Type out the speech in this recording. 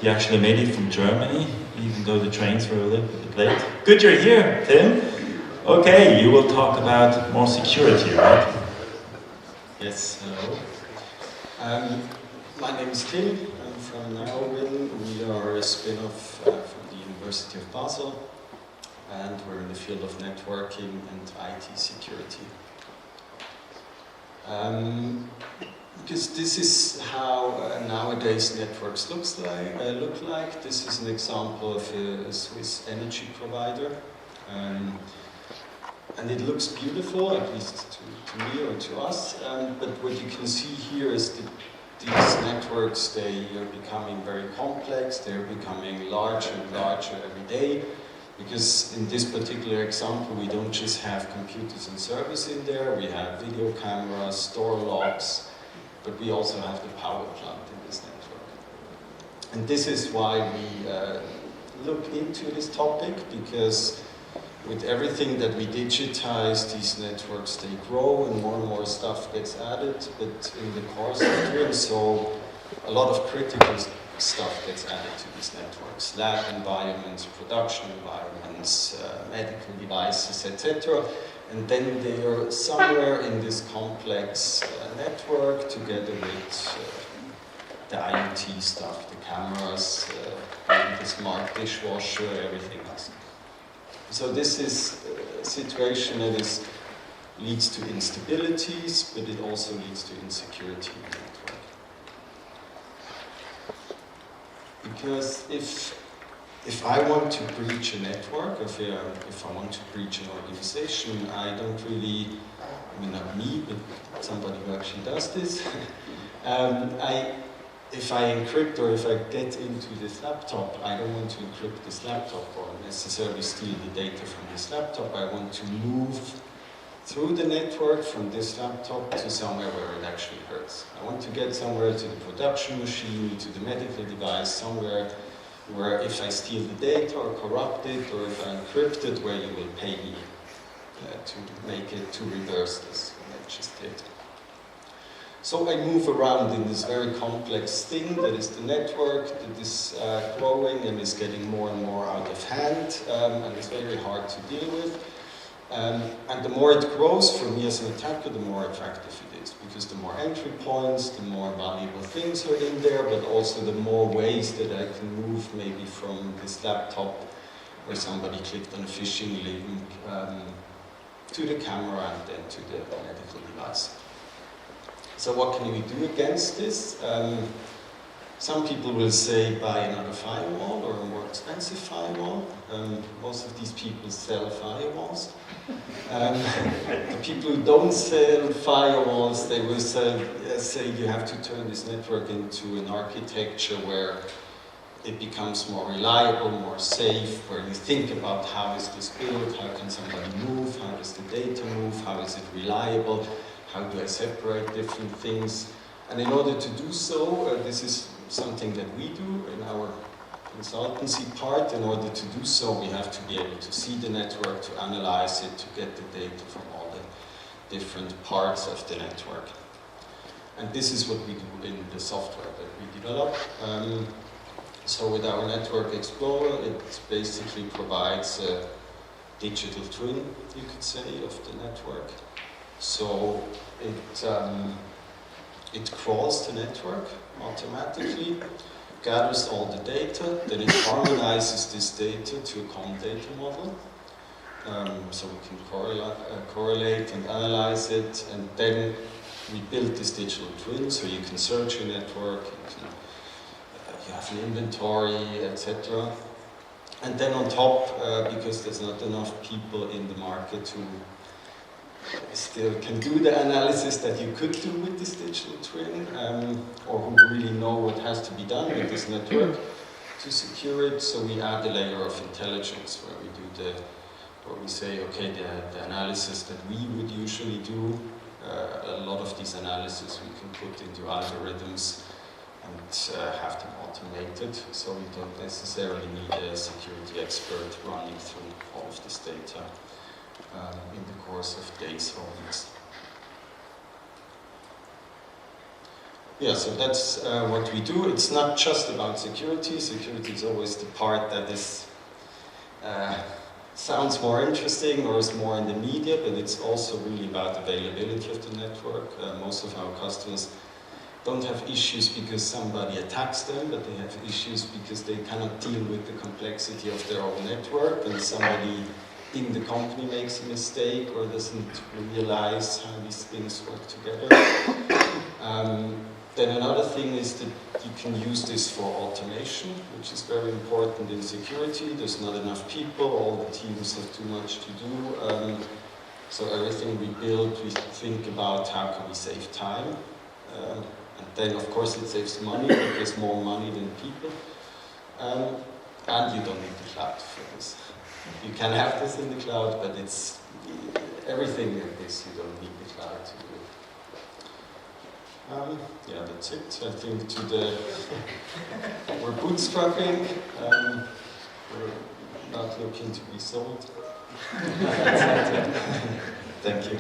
He actually made it from Germany, even though the trains were a little bit late. Good you're here, Tim. Okay, you will talk about more security, right? Yes, hello. My name is Tim. I'm from Narrowin. We are a spin-off from the University of Basel, and we're in the field of networking and IT security. Because this is how nowadays networks look like. This is an example of a Swiss energy provider. And it looks beautiful, at least to me or to us, but what you can see here is that these networks, they are becoming very complex, they're becoming larger and larger every day, because in this particular example we don't just have computers and servers in there, we have video cameras, door locks, but we also have the power plant in this network. And this is why we look into this topic, because with everything that we digitize, these networks, they grow and more stuff gets added, but in the course of doing so, a lot of critical stuff gets added to these networks. Lab environments, production environments, medical devices, etc. And then they are somewhere in this complex network together with the IoT stuff, the cameras, the smart dishwasher, everything else. So this is a situation that leads to instabilities, but it also leads to insecurity in the network. Because if I want to breach a network, if I want to breach an organization, I don't really, I mean not me, but somebody who actually does this, if I encrypt or if I get into this laptop, I don't want to encrypt this laptop or necessarily steal the data from this laptop. I want to move through the network from this laptop to somewhere where it actually hurts. I want to get somewhere to the production machine, to the medical device, somewhere where if I steal the data or corrupt it, or if I encrypt it, where you will pay me to make it, to reverse this malicious data. So I move around in this very complex thing that is the network, that is growing and is getting more and more out of hand, and it's very hard to deal with. And the more it grows, for me as an attacker, the more attractive it is, because the more entry points, the more valuable things are in there, but also the more ways that I can move maybe from this laptop where somebody clicked on a phishing link to the camera and then to the medical device. So what can we do against this? Some people will say buy another firewall or a more expensive firewall. Most of these people sell firewalls. The people who don't sell firewalls, they will say you have to turn this network into an architecture where it becomes more reliable, more safe, where you think about how is this built, how can somebody move, how does the data move, how is it reliable, how do I separate different things. And in order to do so, this is something that we do in our consultancy part. In order to do so, we have to be able to see the network, to analyze it, to get the data from all the different parts of the network. And this is what we do in the software that we develop. So with our Network Explorer, it basically provides a digital twin, you could say, of the network. So it crawls the network automatically, gathers all the data, then it harmonizes this data to a common data model. So we can correlate and analyze it, and then we build this digital twin, so you can search your network, you have an inventory, etc. And then on top, because there's not enough people in the market who still can do the analysis that you could do with this digital twin, or who really know what has to be done with this network to secure it. So we add a layer of intelligence where we do where we say, okay, the analysis that we would usually do, a lot of these analysis we can put into algorithms and have them automated, so we don't necessarily need a security expert running through all of this data in the course of days or weeks. Yeah, so that's what we do. It's not just about security. Security is always the part that is sounds more interesting or is more in the media, but it's also really about availability of the network. Most of our customers don't have issues because somebody attacks them, but they have issues because they cannot deal with the complexity of their own network, and somebody in the company makes a mistake or doesn't realize how these things work together. Then another thing is that you can use this for automation, which is very important in security. There's not enough people, all the teams have too much to do. So everything we build, we think about how can we save time. And then of course it saves money, but there's more money than people. And you don't need the cloud for this. You can have this in the cloud, but it's everything like this, you don't need the cloud to do. Yeah, that's it. I think we're bootstrapping. We're not looking to be sold. Thank you.